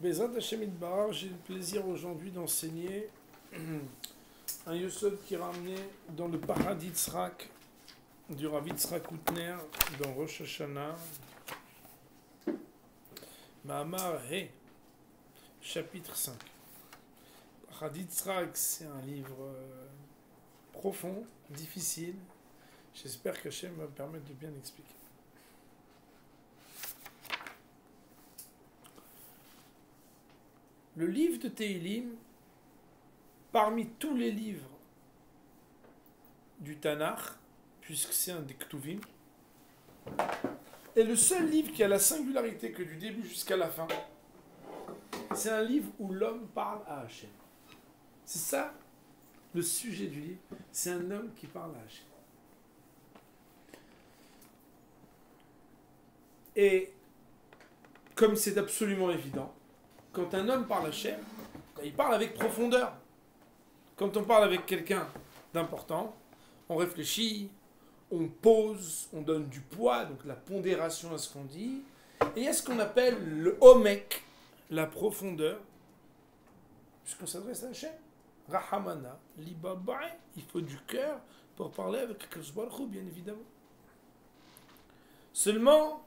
Bezrat Hashem Itbarach, j'ai le plaisir aujourd'hui d'enseigner un Yosod qui est ramené dans le Paradis Tzrak du Rav Yitzhak Hutner dans Rosh Hashanah. Mahamar He, chapitre 5. Paradis Tzrak, c'est un livre profond, difficile. J'espère que Hashem va me permettre de bien expliquer. Le livre de Tehillim, parmi tous les livres du Tanakh, puisque c'est un des Ktuvim, est le seul livre qui a la singularité que du début jusqu'à la fin, c'est un livre où l'homme parle à Hachem. C'est ça le sujet du livre, c'est un homme qui parle à Hachem. Et comme c'est absolument évident, quand un homme parle à Hachem, il parle avec profondeur. Quand on parle avec quelqu'un d'important, on réfléchit, on pose, on donne du poids, donc la pondération à ce qu'on dit. Et il y a ce qu'on appelle le omek, la profondeur, puisqu'on s'adresse à Hachem. Rahamana, libabae, il faut du cœur pour parler avec Akadosh Baruch Hu, bien évidemment. Seulement,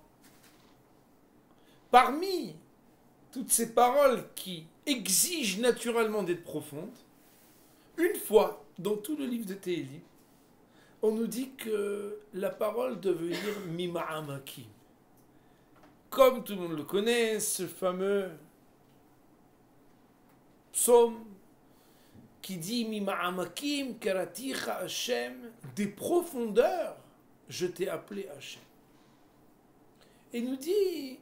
parmi toutes ces paroles qui exigent naturellement d'être profondes, une fois, dans tout le livre de Tehillim, on nous dit que la parole doit venir mima'amakim. Comme tout le monde le connaît, ce fameux psaume qui dit mima'amakim karaticha Hashem, des profondeurs, je t'ai appelé Hashem. Et nous dit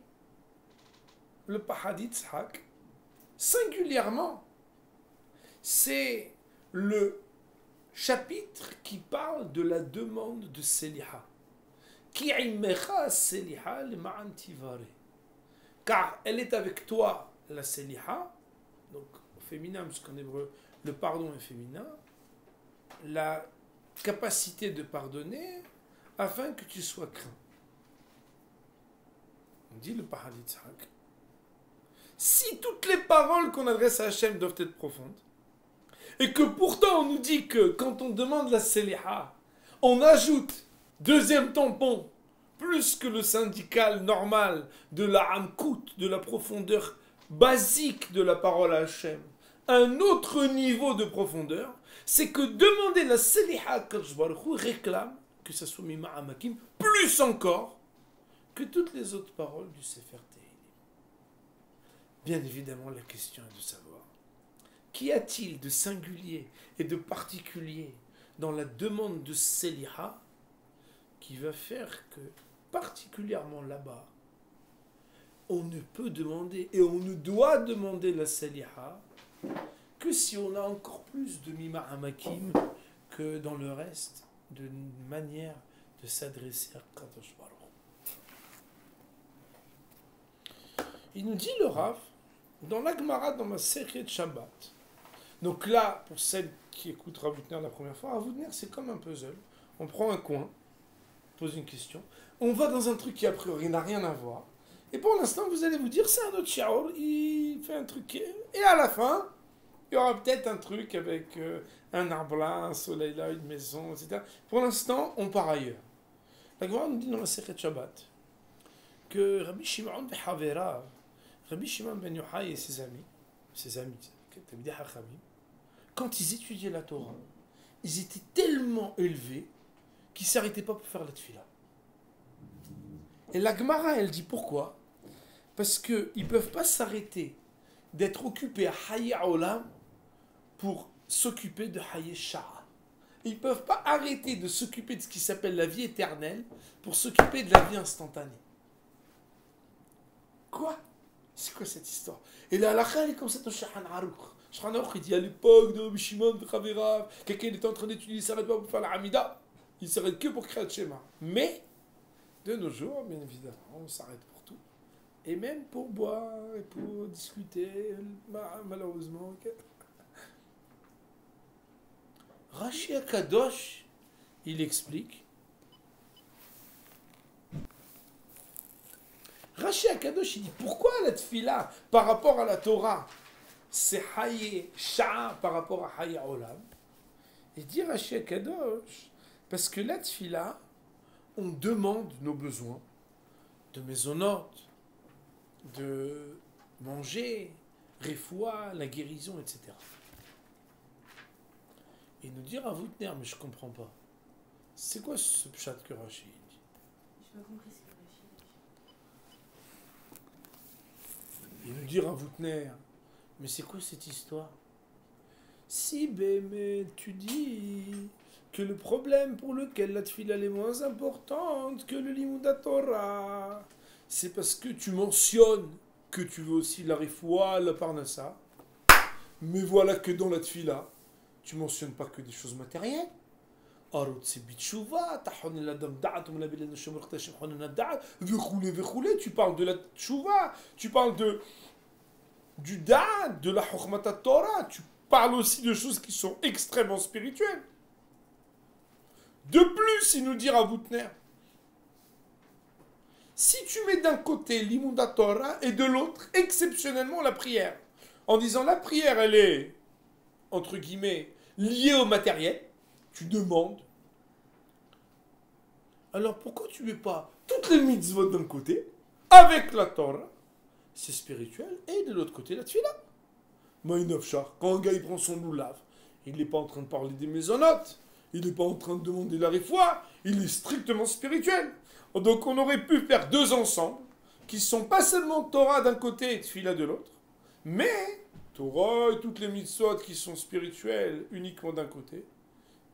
le Paradis Tzrak, singulièrement, c'est le chapitre qui parle de la demande de Seliha. Ki'imecha Seliha le ma'an tivare. Car elle est avec toi, la Seliha, donc au féminin, parce qu'en hébreu, le pardon est féminin, la capacité de pardonner afin que tu sois craint. On dit le Paradis Tzrak. Si toutes les paroles qu'on adresse à Hachem doivent être profondes, et que pourtant on nous dit que quand on demande la Seliha, on ajoute, deuxième tampon, plus que le syndical normal de la Amkout, de la profondeur basique de la parole à Hachem, un autre niveau de profondeur, c'est que demander la Seliha Kadosh Baruch Hu réclame que ça soit Mima Amakim, plus encore que toutes les autres paroles du Sefer Tehillim. Bien évidemment, la question est de savoir, qu'y a-t-il de singulier et de particulier dans la demande de Seliha qui va faire que, particulièrement là-bas, on ne peut demander et on ne doit demander la Seliha que si on a encore plus de Mima Amakim que dans le reste de manière de s'adresser à Kadosh Baruch. Il nous dit le Rav, dans la Gemara, dans ma Sechet Shabbat. Donc là, pour celles qui écoutent Rav Hutner la première fois, Rav Hutner, c'est comme un puzzle. On prend un coin, on pose une question, on va dans un truc qui a priori n'a rien à voir, et pour l'instant, vous allez vous dire, c'est un autre shiur, il fait un truc, et à la fin, il y aura peut-être un truc avec un arbre là, un soleil là, une maison, etc. Pour l'instant, on part ailleurs. La Gemara nous dit dans la Sechet Shabbat que Rabbi Shimon ben Havera, Rabbi Shimon ben Yochai et ses amis, quand ils étudiaient la Torah, ils étaient tellement élevés qu'ils ne s'arrêtaient pas pour faire la tefila. Et la Gemara, elle dit pourquoi? Parce qu'ils ne peuvent pas s'arrêter d'être occupés à Haye Olam pour s'occuper de Haye Shara. Ils ne peuvent pas arrêter de s'occuper de ce qui s'appelle la vie éternelle pour s'occuper de la vie instantanée. Quoi? C'est quoi cette histoire? Et la halakha, elle est comme ça dans Shulchan Aruch. Shulchan Aruch, il dit à l'époque de Rabbi Shimon ben Havera, quelqu'un était en train d'étudier, il ne s'arrête pas pour faire la Hamida, il s'arrête que pour créer le schéma. Mais, de nos jours, bien évidemment, on s'arrête pour tout. Et même pour boire et pour discuter, malheureusement. Rashi Akadosh, il explique Rashi Akadosh, il dit pourquoi la tfila par rapport à la Torah, c'est Haye Sha'a par rapport à Haye Olam. Il dit Rashi Akadosh, parce que la tfila, on demande nos besoins de maisonnotes, de manger, refoua, la guérison, etc. Et nous dire à Voutner, mais je comprends pas. C'est quoi ce pshat que Rashi dit? Je n'ai pas compris ce que Rashi dit. Et nous dire à Voutner, mais c'est quoi cette histoire? Si, mais tu dis que le problème pour lequel la tfila est moins importante que le limud Torah, c'est parce que tu mentionnes que tu veux aussi la refoua, la parnassa, mais voilà que dans la tfila, tu mentionnes pas que des choses matérielles. Tu parles de la tchouva, tu parles du da'at, de la chokhmata Torah, tu parles aussi de choses qui sont extrêmement spirituelles. De plus, il nous dira à Voutner, si tu mets d'un côté l'imunda Torah et de l'autre, exceptionnellement, la prière, en disant la prière, elle est, entre guillemets, liée au matériel, tu demandes, alors pourquoi tu mets pas toutes les mitzvot d'un côté, avec la Torah, c'est spirituel, et de l'autre côté, la tfila. Maïnofchar, quand un gars il prend son loulav, il n'est pas en train de parler des maisonnotes, il n'est pas en train de demander la refoua, il est strictement spirituel. Donc on aurait pu faire deux ensembles, qui sont pas seulement Torah d'un côté et tfila de l'autre, mais Torah et toutes les mitzvot qui sont spirituelles uniquement d'un côté,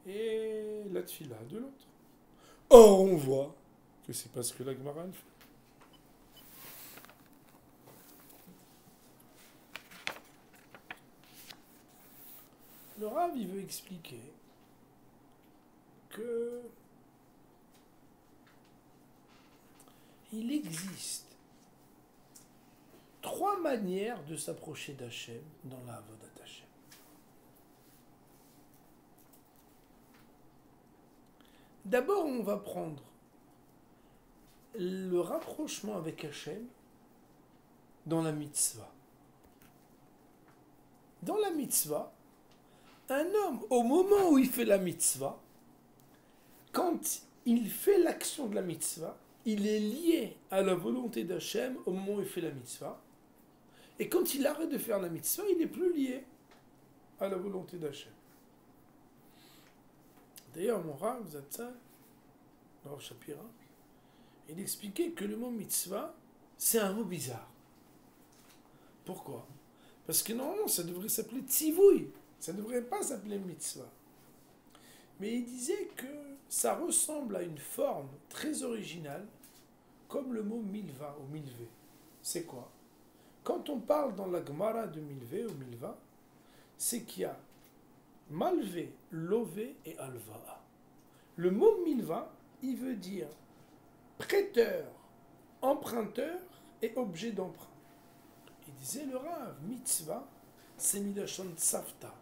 et la tfila de l'autre. Or on voit que c'est pas ce que la Gemara fait. Le Rav, il veut expliquer que il existe trois manières de s'approcher d'Hachem dans la Avodat Hashem. D'abord, on va prendre le rapprochement avec Hachem dans la mitzvah. Dans la mitzvah, un homme, au moment où il fait la mitzvah, quand il fait l'action de la mitzvah, il est lié à la volonté d'Hachem au moment où il fait la mitzvah. Et quand il arrête de faire la mitzvah, il n'est plus lié à la volonté d'Hachem. D'ailleurs, mon Rav Zatzal, Rav Shapira, il expliquait que le mot mitzvah, c'est un mot bizarre. Pourquoi? Parce que normalement, ça devrait s'appeler tzivouï. Ça ne devrait pas s'appeler mitzvah. Mais il disait que ça ressemble à une forme très originale, comme le mot milva ou milvé. C'est quoi? Quand on parle dans la Gemara de milvé ou milva, c'est qu'il y a malvé, lové et alva. Le mot milva, il veut dire prêteur, emprunteur et objet d'emprunt. Il disait le Rav, mitzvah, c'est milachon tsafta.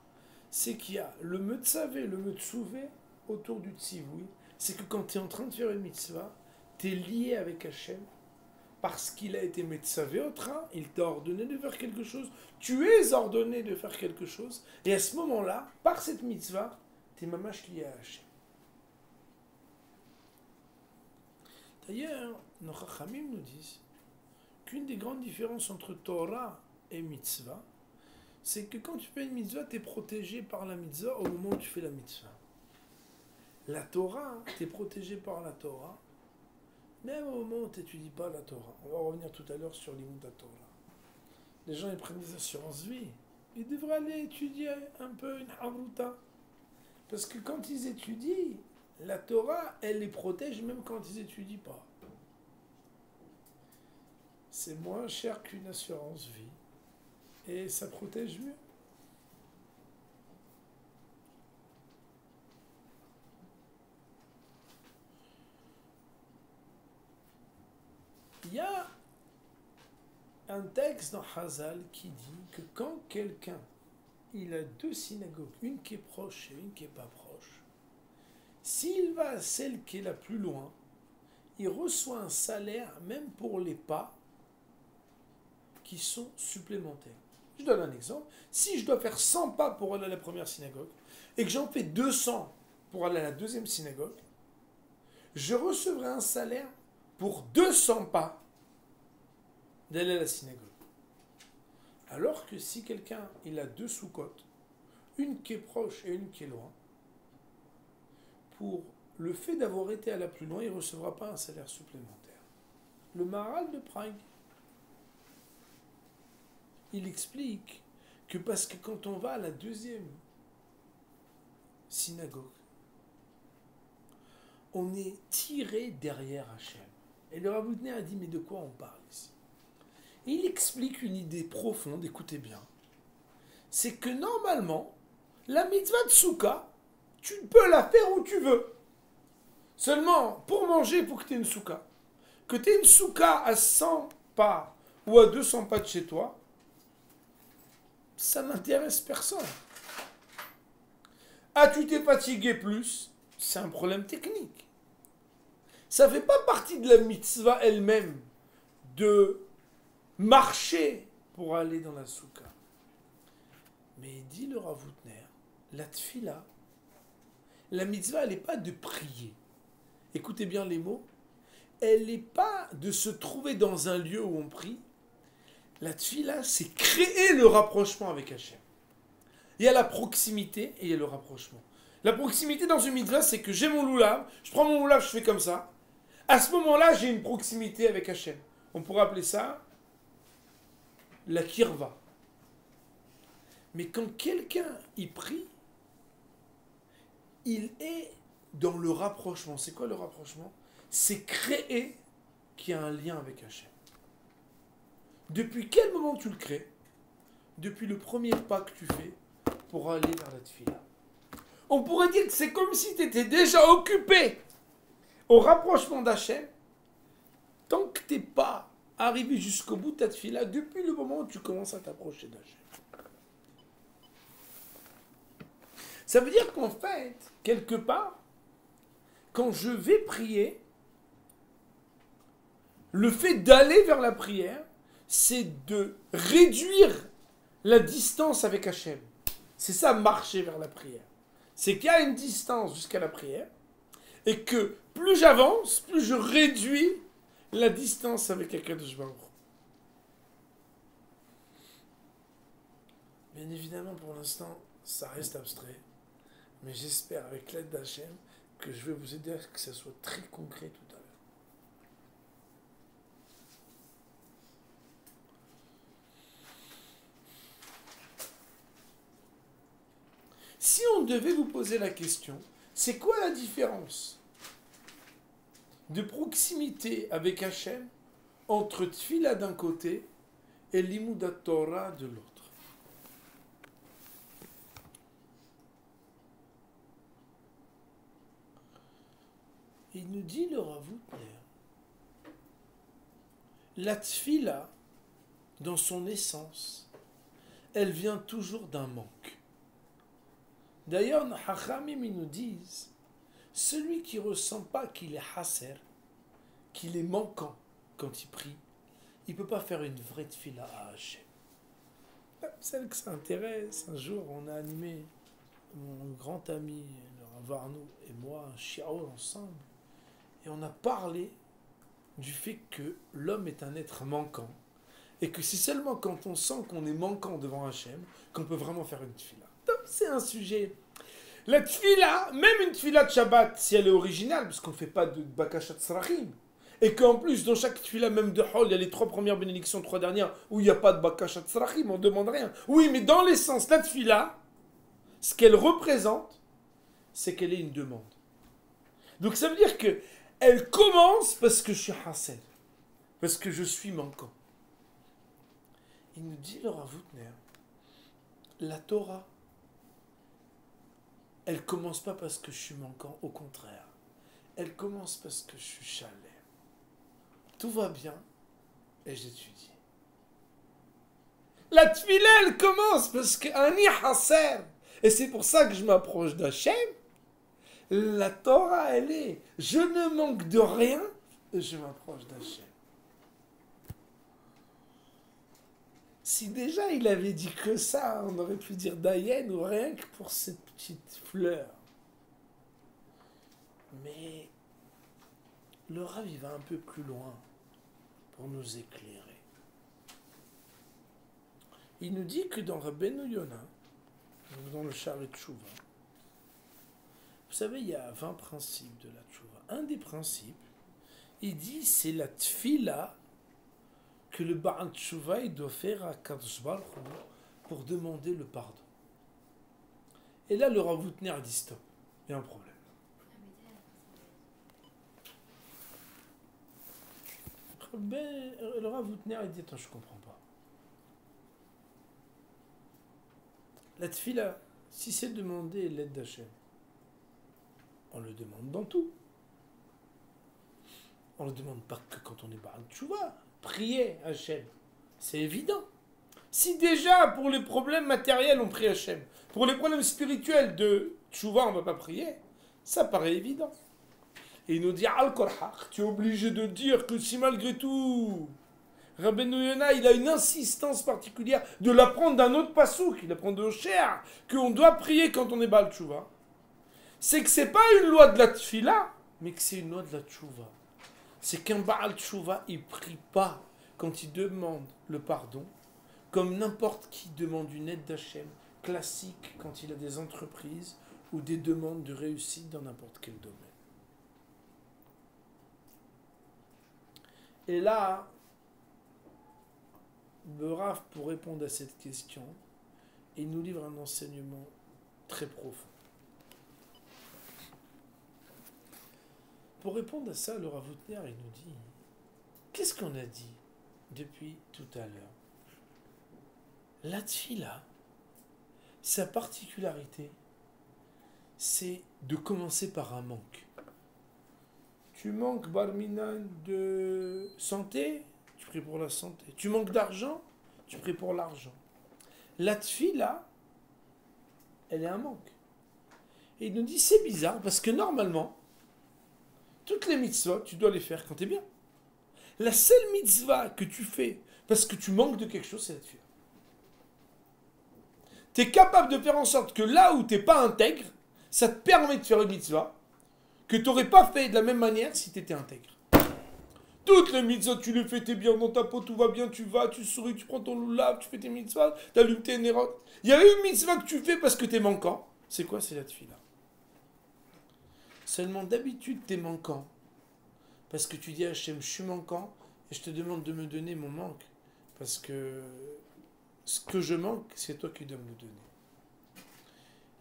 C'est qu'il y a le metzavé, le metzouvé autour du tzivoui. C'est que quand tu es en train de faire une mitzvah, tu es lié avec Hachem parce qu'il a été metzavé au train, il t'a ordonné de faire quelque chose, tu es ordonné de faire quelque chose, et à ce moment-là, par cette mitzvah, tu es mamash lié à Hachem. D'ailleurs, nos chachamim nous disent qu'une des grandes différences entre Torah et mitzvah, c'est que quand tu fais une mitzvah, tu es protégé par la mitzvah au moment où tu fais la mitzvah. La Torah, tu es protégé par la Torah, même au moment où tu n'étudies pas la Torah. On va revenir tout à l'heure sur l'imud Torah. Les gens, ils prennent des assurances vie. Ils devraient aller étudier un peu une haruta. Parce que quand ils étudient, la Torah, elle les protège même quand ils n'étudient pas. C'est moins cher qu'une assurance vie. Et ça protège mieux. Il y a un texte dans Hazal qui dit que quand quelqu'un il a deux synagogues, une qui est proche et une qui n'est pas proche, s'il va à celle qui est la plus loin, il reçoit un salaire même pour les pas qui sont supplémentaires. Je donne un exemple. Si je dois faire 100 pas pour aller à la première synagogue et que j'en fais 200 pour aller à la deuxième synagogue, je recevrai un salaire pour 200 pas d'aller à la synagogue. Alors que si quelqu'un il a deux sous-côtes, une qui est proche et une qui est loin, pour le fait d'avoir été à la plus loin, il ne recevra pas un salaire supplémentaire. Le Maharal de Prague, il explique que parce que quand on va à la deuxième synagogue, on est tiré derrière Hachem. Et le Rav Hutner a dit, mais de quoi on parle ici? Et il explique une idée profonde, écoutez bien. C'est que normalement, la mitzvah de Souka, tu peux la faire où tu veux. Seulement, pour manger, il faut que tu aies une Souka. Que tu aies une Souka à 100 pas ou à 200 pas de chez toi, ça n'intéresse personne. Ah, tu t'es fatigué plus, c'est un problème technique. Ça ne fait pas partie de la mitzvah elle-même de marcher pour aller dans la souka. Mais dit le Rav Hutner, la tfila, la mitzvah, elle n'est pas de prier. Écoutez bien les mots. Elle n'est pas de se trouver dans un lieu où on prie. La tfila, c'est créer le rapprochement avec Hachem. Il y a la proximité et il y a le rapprochement. La proximité dans une mitzvah, c'est que j'ai mon loulav, je prends mon loulav, je fais comme ça. À ce moment-là, j'ai une proximité avec Hachem. On pourrait appeler ça la kirva. Mais quand quelqu'un y prie, il est dans le rapprochement. C'est quoi le rapprochement? C'est créer qu'il y a un lien avec Hachem. Depuis quel moment tu le crées? Depuis le premier pas que tu fais pour aller vers la tfila. On pourrait dire que c'est comme si tu étais déjà occupé au rapprochement d'Hachem. Tant que tu n'es pas arrivé jusqu'au bout de ta tfila, depuis le moment où tu commences à t'approcher d'Hachem. Ça veut dire qu'en fait, quelque part, quand je vais prier, le fait d'aller vers la prière, c'est de réduire la distance avec Hachem. C'est ça, marcher vers la prière. C'est qu'il y a une distance jusqu'à la prière, et que plus j'avance, plus je réduis la distance avec Akadosh Baruch Hu. Bien évidemment, pour l'instant, ça reste abstrait, mais j'espère, avec l'aide d'Hachem, que je vais vous aider à ce que ça soit très concret tout à l'heure. Si on devait vous poser la question, c'est quoi la différence de proximité avec Hachem entre Tfila d'un côté et Limud Torah de l'autre? Il nous dit le Rav Hutner, la Tfila, dans son essence, elle vient toujours d'un manque. D'ailleurs, les Chachamim nous disent, celui qui ne ressent pas qu'il est hasser, qu'il est manquant quand il prie, il ne peut pas faire une vraie tfila à Hachem. Celle que ça intéresse, un jour on a animé, mon grand ami, le Rav Arnaud et moi, un shiur ensemble, et on a parlé du fait que l'homme est un être manquant, et que c'est seulement quand on sent qu'on est manquant devant Hachem qu'on peut vraiment faire une tfila. Donc c'est un sujet. La tfila, même une tfila de Shabbat, si elle est originale, parce qu'on ne fait pas de bakashat tzrachim, et qu'en plus, dans chaque tfila, même de Hol, il y a les 3 premières bénédictions, 3 dernières, où il n'y a pas de bakashat tzrachim, on ne demande rien. Oui, mais dans l'essence, la tfila, ce qu'elle représente, c'est qu'elle est une demande. Donc ça veut dire que elle commence parce que je suis hased, parce que je suis manquant. Il nous dit le Rav Hutner, la Torah, elle commence pas parce que je suis manquant, au contraire. Elle commence parce que je suis chalé. Tout va bien et j'étudie. La tfila, elle commence parce qu'ani hasser. Et c'est pour ça que je m'approche d'Hachem. La Torah, elle est, je ne manque de rien et je m'approche d'Hachem. Si déjà il avait dit que ça, on aurait pu dire Dayen ou rien que pour cette petite fleur. Mais le Rav, il va un peu plus loin pour nous éclairer. Il nous dit que dans Rabbeinu Yonah, dans le Sharet Tshuva, vous savez, il y a 20 principes de la Tshuva. Un des principes, il dit, c'est la tfila que le Ba'al Tshuva il doit faire à Kadosh Baruch Hu pour demander le pardon. Et là, le Rav Woutner dit stop, il y a un problème. Le Rav Woutner il dit, attends, je comprends pas. La tfila, si c'est demander l'aide d'Hachem, on le demande dans tout. On ne le demande pas que quand on est Ba'al Tshuva. Prier Hachem, c'est évident. Si déjà pour les problèmes matériels on prie Hachem, pour les problèmes spirituels de Tshuva on ne va pas prier, ça paraît évident. Et il nous dit Al-Korhach, tu es obligé de dire que si malgré tout Rabbeinu Yonah il a une insistance particulière de l'apprendre d'un autre pasouk, il apprend de Osher, qu'on doit prier quand on est Ba'al Tshuva, c'est que c'est pas une loi de la tfila, mais que c'est une loi de la Tshuva. C'est qu'un Ba'al Tshuva, il prie pas quand il demande le pardon, comme n'importe qui demande une aide d'Hachem, classique quand il a des entreprises ou des demandes de réussite dans n'importe quel domaine. Et là, le Rav, pour répondre à cette question, il nous livre un enseignement très profond. Pour répondre à ça, le Rav Woutner, il nous dit, qu'est-ce qu'on a dit depuis tout à l'heure? La tfila, sa particularité, c'est de commencer par un manque. Tu manques, Barminan, de santé, tu pries pour la santé. Tu manques d'argent, tu pries pour l'argent. La tfila, elle est un manque. Et il nous dit, c'est bizarre, parce que normalement, toutes les mitzvot, tu dois les faire quand tu es bien. La seule mitzvah que tu fais parce que tu manques de quelque chose, c'est la tfila. Tu es capable de faire en sorte que là où tu n'es pas intègre, ça te permet de faire une mitzvah que tu n'aurais pas fait de la même manière si tu étais intègre. Toutes les mitzvahs, tu les fais, tu es bien dans ta peau, tout va bien, tu vas, tu souris, tu prends ton loulav, tu fais tes mitzvahs, tu allumes tes nérotes. Il y a une mitzvah que tu fais parce que tu es manquant. C'est quoi? C'est la tfila. Seulement d'habitude, tu es manquant. Parce que tu dis à Hachem, je suis manquant, et je te demande de me donner mon manque. Parce que ce que je manque, c'est toi qui dois me le donner.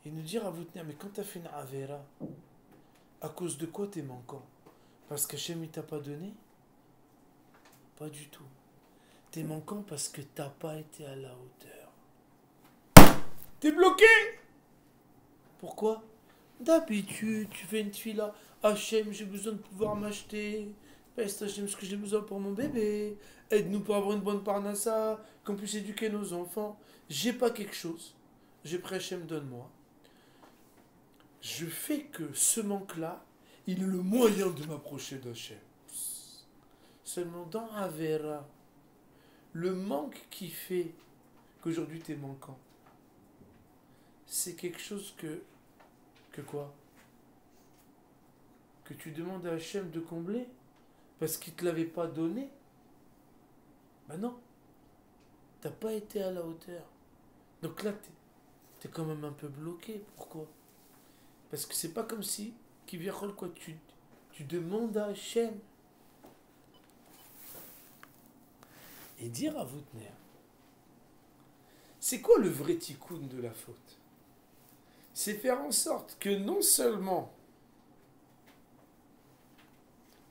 Et nous dire à vous tenir, mais quand tu as fait une avera, à cause de quoi tu es manquant? Parce qu'Hachem ne t'a pas donné? Pas du tout. Tu es manquant parce que tu n'as pas été à la hauteur. Tu es bloqué! Pourquoi? D'habitude, tu fais une tfila. Hachem, j'ai besoin de pouvoir m'acheter. Peste Hachem, ce que j'ai besoin pour mon bébé. Aide-nous pour avoir une bonne parnassa, qu'on puisse éduquer nos enfants. J'ai pas quelque chose. J'ai pris Hachem, donne-moi. Je fais que ce manque-là, il est le moyen de m'approcher d'Hachem. Seulement dans Avera, le manque qui fait qu'aujourd'hui tu es manquant, c'est quelque chose que quoi? Que tu demandes à Hachem de combler parce qu'il ne te l'avait pas donné? Ben non. Tu n'as pas été à la hauteur. Donc là, tu es quand même un peu bloqué. Pourquoi? Parce que c'est pas comme si, qui vient quoi, tu demandes à Hachem. Et dire à Woutner, c'est quoi le vrai tikkun de la faute? C'est faire en sorte que non seulement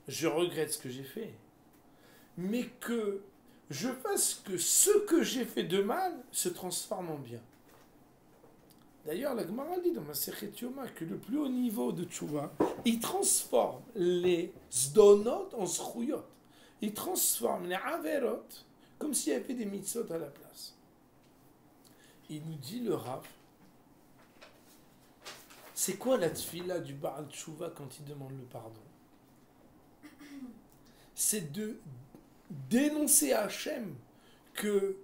je regrette ce que j'ai fait, mais que je fasse que ce que j'ai fait de mal se transforme en bien. D'ailleurs, la Gemara dit dans ma Masechet Yoma que le plus haut niveau de Tshuva, il transforme les zdonot en zchuyot. Il transforme les averot comme s'il y avait des mitzvot à la place. Il nous dit le Rav, c'est quoi la tfila du Ba'al Tshuva quand il demande le pardon? C'est de dénoncer à Hachem que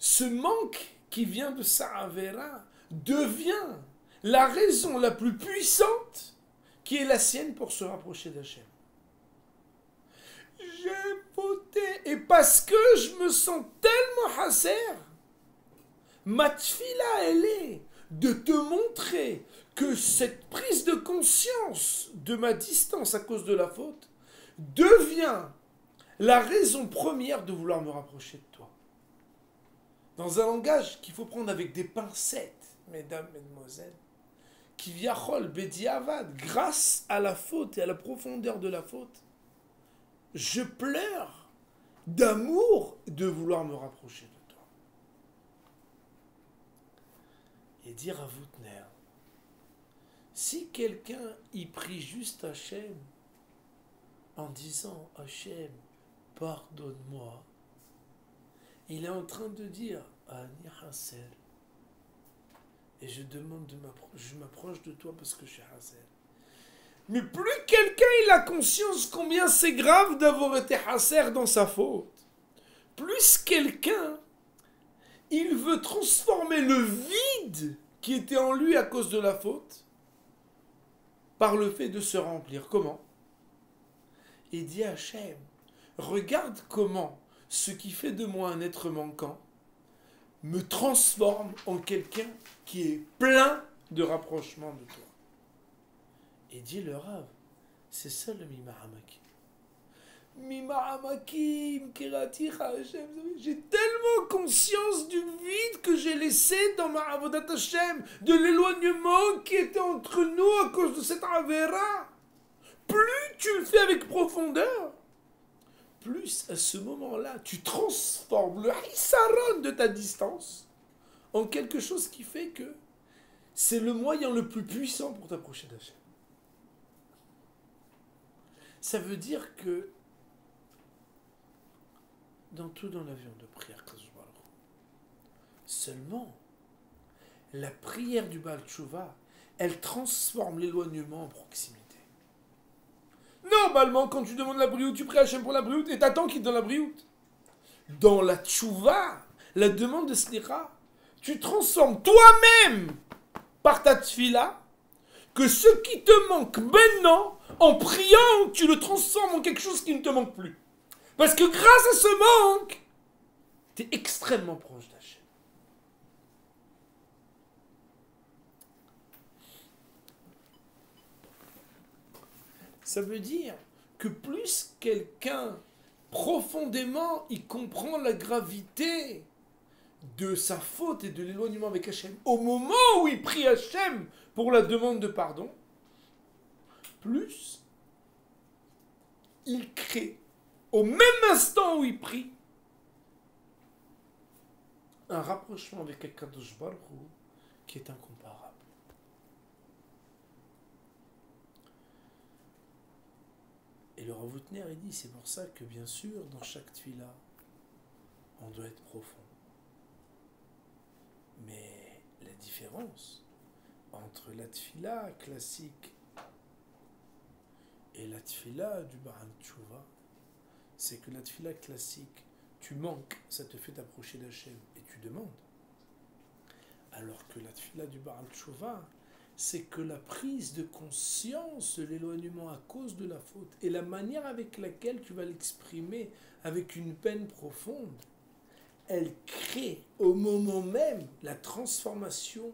ce manque qui vient de sa Avera devient la raison la plus puissante qui est la sienne pour se rapprocher d'Hachem. J'ai fauté, et parce que je me sens tellement hasser, ma tfila, elle est de te montrer que cette prise de conscience de ma distance à cause de la faute devient la raison première de vouloir me rapprocher de toi. Dans un langage qu'il faut prendre avec des pincettes, mesdames, mesdemoiselles, qui viachol bediavad, grâce à la faute et à la profondeur de la faute, je pleure d'amour de vouloir me rapprocher de toi. Et dire à Voutner, si quelqu'un y prie juste Hachem en disant Hachem, pardonne-moi, il est en train de dire Ani Hassel, et je demande je m'approche de toi parce que je suis Hassel. Mais plus quelqu'un il a conscience combien c'est grave d'avoir été Hasser dans sa faute, plus quelqu'un il veut transformer le vide qui était en lui à cause de la faute par le fait de se remplir. Comment? Il dit à Hachem, regarde comment ce qui fait de moi un être manquant me transforme en quelqu'un qui est plein de rapprochement de toi. Et dit le Rav, c'est ça le Mimahamaki. Mimahamakim, Keraticha Hachem, j'ai tellement conscience du vide que j'ai laissé dans ma Avodat Hachem, de l'éloignement qui était entre nous à cause de cette Avera. Plus tu le fais avec profondeur, plus à ce moment-là, tu transformes le Hissaron de ta distance en quelque chose qui fait que c'est le moyen le plus puissant pour t'approcher d'Hachem. Ça veut dire que dans tout dans l'avion de prière, seulement la prière du Baal Tshuva, elle transforme l'éloignement en proximité. Normalement, quand tu demandes la brioute, tu pries Hachem pour la brioute et t'attends qu'il te donne la brioute. Dans la Tshuva, la demande de Slicha, tu transformes toi-même par ta tfila que ce qui te manque maintenant, en priant, tu le transformes en quelque chose qui ne te manque plus. Parce que grâce à ce manque, tu es extrêmement proche d'Hachem. Ça veut dire que plus quelqu'un profondément il comprend la gravité de sa faute et de l'éloignement avec Hachem, au moment où il prie Hachem pour la demande de pardon, plus il crée, au même instant où il prie, un rapprochement avec Akadosh Baruch Hu qui est incomparable. Et le Rav Voutner, il dit, c'est pour ça que bien sûr, dans chaque tfila, on doit être profond. Mais la différence entre la tfila classique et la tfila du Baal Tshuva, c'est que la tfila classique, tu manques, ça te fait t'approcher d'Hachem et tu demandes. Alors que la tfila du Baal Tshuva, c'est que la prise de conscience de l'éloignement à cause de la faute et la manière avec laquelle tu vas l'exprimer avec une peine profonde, elle crée au moment même la transformation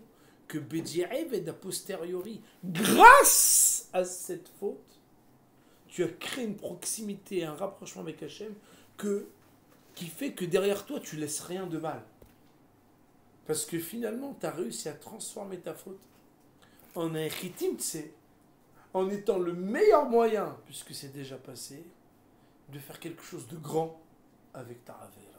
que Bedi'eved a posteriori, grâce à cette faute, tu as créé une proximité, un rapprochement avec Hachem qui fait que derrière toi, tu laisses rien de mal. Parce que finalement, tu as réussi à transformer ta faute en un chitim tse, en étant le meilleur moyen, puisque c'est déjà passé, de faire quelque chose de grand avec ta ravera.